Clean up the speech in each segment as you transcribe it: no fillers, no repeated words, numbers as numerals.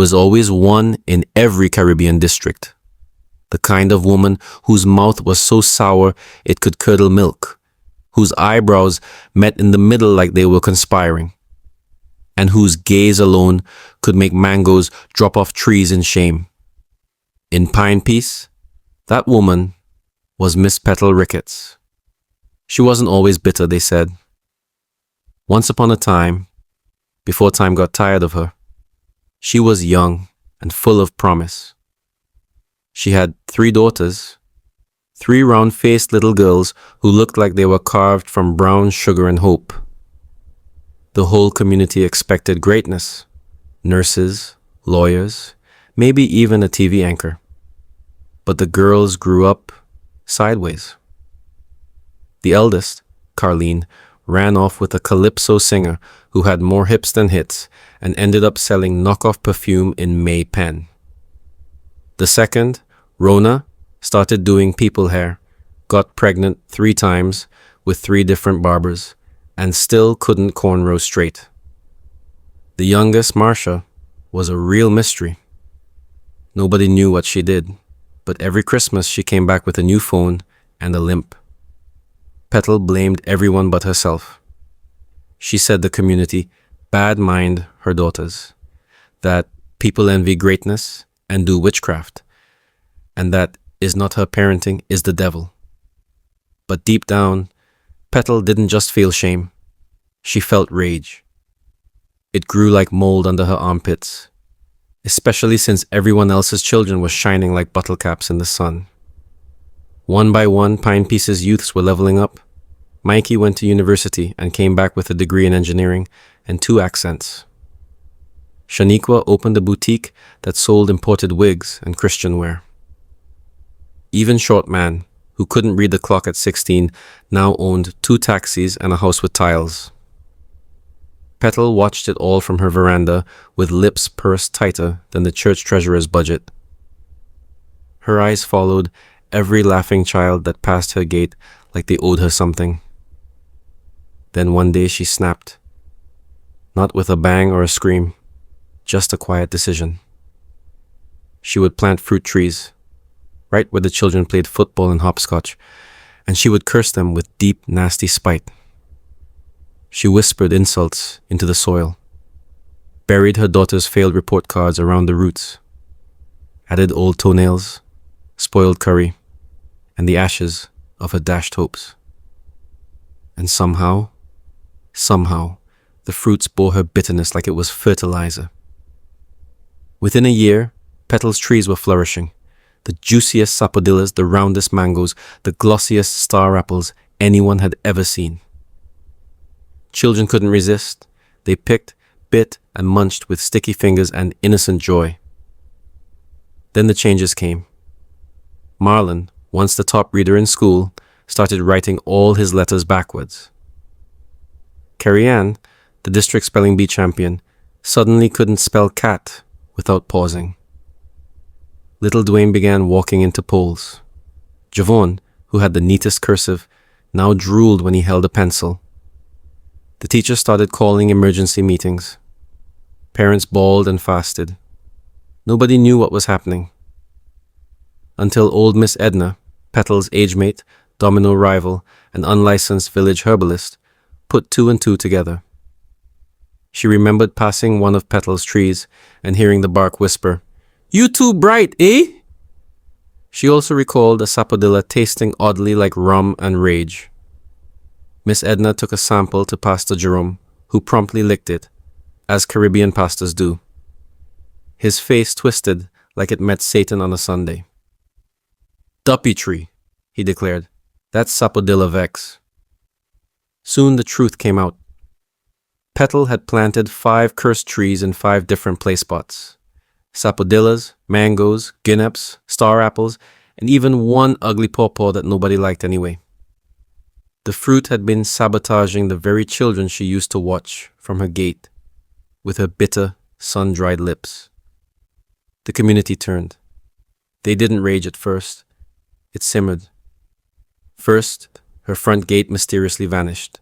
was always one in every Caribbean district. The kind of woman whose mouth was so sour it could curdle milk, whose eyebrows met in the middle like they were conspiring, and whose gaze alone could make mangoes drop off trees in shame. In Pinepiece, that woman was Miss Petal Ricketts. She wasn't always bitter, they said. Once upon a time, before time got tired of her, she was young and full of promise. She had 3 daughters, 3 round-faced little girls who looked like they were carved from brown sugar and hope. The whole community expected greatness: nurses, lawyers, maybe even a TV anchor. But the girls grew up sideways. The eldest, Carleen, ran off with a calypso singer who had more hips than hits and ended up selling knockoff perfume in May Pen. The second, Rona, started doing people hair, got pregnant 3 times with 3 different barbers, and still couldn't cornrow straight. The youngest, Marcia, was a real mystery. Nobody knew what she did, but every Christmas she came back with a new phone and a limp. Petal blamed everyone but herself. She said the community bad mind her daughters, that people envy greatness and do witchcraft, and that is not her parenting, is the devil. But deep down, Petal didn't just feel shame. She felt rage. It grew like mold under her armpits, especially since everyone else's children were shining like bottle caps in the sun. One by one, Pinepiece's youths were leveling up. Mikey went to university and came back with a degree in engineering and 2 accents. Shaniqua opened a boutique that sold imported wigs and Christian wear. Even Short Man, who couldn't read the clock at 16, now owned 2 taxis and a house with tiles. Petal watched it all from her veranda with lips pursed tighter than the church treasurer's budget. Her eyes followed every laughing child that passed her gate like they owed her something. Then one day she snapped. Not with a bang or a scream, just a quiet decision. She would plant fruit trees, right where the children played football and hopscotch, and she would curse them with deep, nasty spite. She whispered insults into the soil, buried her daughter's failed report cards around the roots, added old toenails, spoiled curry, and the ashes of her dashed hopes. And somehow, the fruits bore her bitterness like it was fertilizer. Within a year, Petal's trees were flourishing. The juiciest sapodillas, the roundest mangoes, the glossiest star apples anyone had ever seen. Children couldn't resist. They picked, bit, and munched with sticky fingers and innocent joy. Then the changes came. Marlon, once the top reader in school, started writing all his letters backwards. Carrie-Ann, the district spelling bee champion, suddenly couldn't spell cat without pausing. Little Dwayne began walking into polls. Javon, who had the neatest cursive, now drooled when he held a pencil. The teachers started calling emergency meetings. Parents bawled and fasted. Nobody knew what was happening. Until old Miss Edna, Petal's age mate, domino rival, and unlicensed village herbalist, put 2 and 2 together. She remembered passing one of Petal's trees and hearing the bark whisper, "You too bright, eh?" She also recalled a sapodilla tasting oddly like rum and rage. Miss Edna took a sample to Pastor Jerome, who promptly licked it, as Caribbean pastors do. His face twisted like it met Satan on a Sunday. "Duppy tree," he declared. "That's sapodilla vex." Soon the truth came out. Petal had planted 5 cursed trees in 5 different play spots. Sapodillas, mangoes, guineps, star apples, and even one ugly pawpaw that nobody liked anyway. The fruit had been sabotaging the very children she used to watch from her gate with her bitter, sun-dried lips. The community turned. They didn't rage at first. It simmered. First, her front gate mysteriously vanished.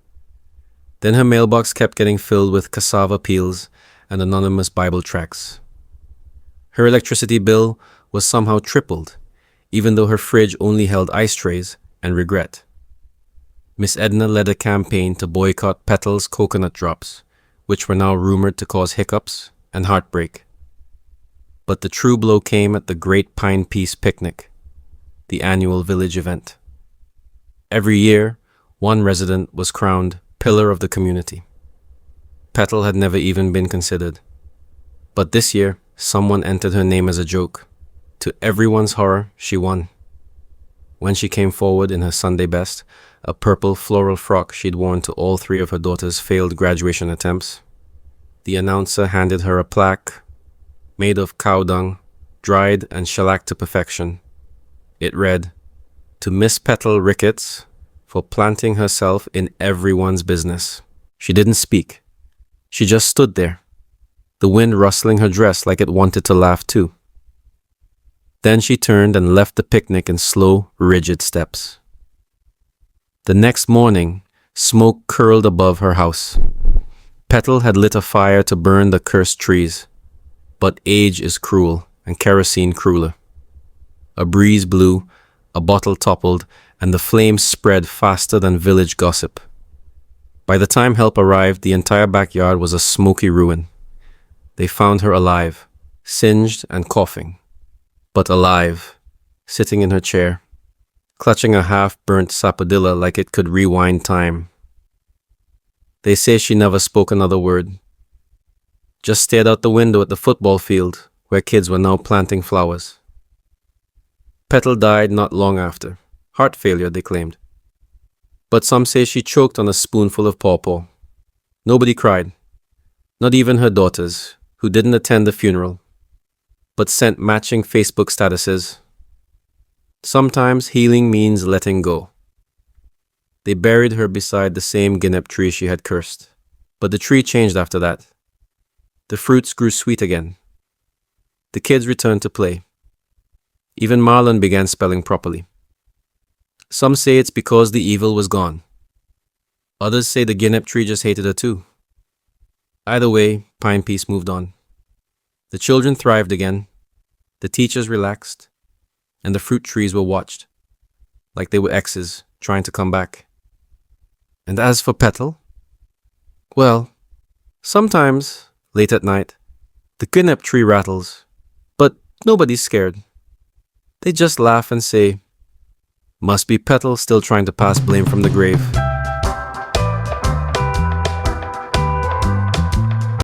Then her mailbox kept getting filled with cassava peels and anonymous Bible tracts. Her electricity bill was somehow tripled, even though her fridge only held ice trays and regret. Miss Edna led a campaign to boycott Petal's coconut drops, which were now rumored to cause hiccups and heartbreak. But the true blow came at the Great Pinepiece Picnic, the annual village event. Every year, one resident was crowned pillar of the community. Petal had never even been considered. But this year, someone entered her name as a joke. To everyone's horror, she won. When she came forward in her Sunday best, a purple floral frock she'd worn to all three of her daughter's failed graduation attempts, the announcer handed her a plaque made of cow dung, dried and shellacked to perfection. It read, "To Miss Petal Ricketts for planting herself in everyone's business." She didn't speak. She just stood there, the wind rustling her dress like it wanted to laugh too. Then she turned and left the picnic in slow, rigid steps. The next morning, smoke curled above her house. Petal had lit a fire to burn the cursed trees. But age is cruel, and kerosene crueler. A breeze blew, a bottle toppled, and the flames spread faster than village gossip. By the time help arrived, the entire backyard was a smoky ruin. They found her alive, singed and coughing, but alive, sitting in her chair, clutching a half-burnt sapodilla like it could rewind time. They say she never spoke another word, just stared out the window at the football field where kids were now planting flowers. Petal died not long after. Heart failure, they claimed. But some say she choked on a spoonful of pawpaw. Nobody cried, not even her daughters, who didn't attend the funeral, but sent matching Facebook statuses. Sometimes healing means letting go. They buried her beside the same guinep tree she had cursed, but the tree changed after that. The fruits grew sweet again. The kids returned to play. Even Marlon began spelling properly. Some say it's because the evil was gone. Others say the guinep tree just hated her too. Either way, Pinepiece moved on. The children thrived again. The teachers relaxed. And the fruit trees were watched, like they were exes trying to come back. And as for Petal, well, sometimes, late at night, the guinep tree rattles, but nobody's scared. They just laugh and say, "Must be Petal still trying to pass blame from the grave."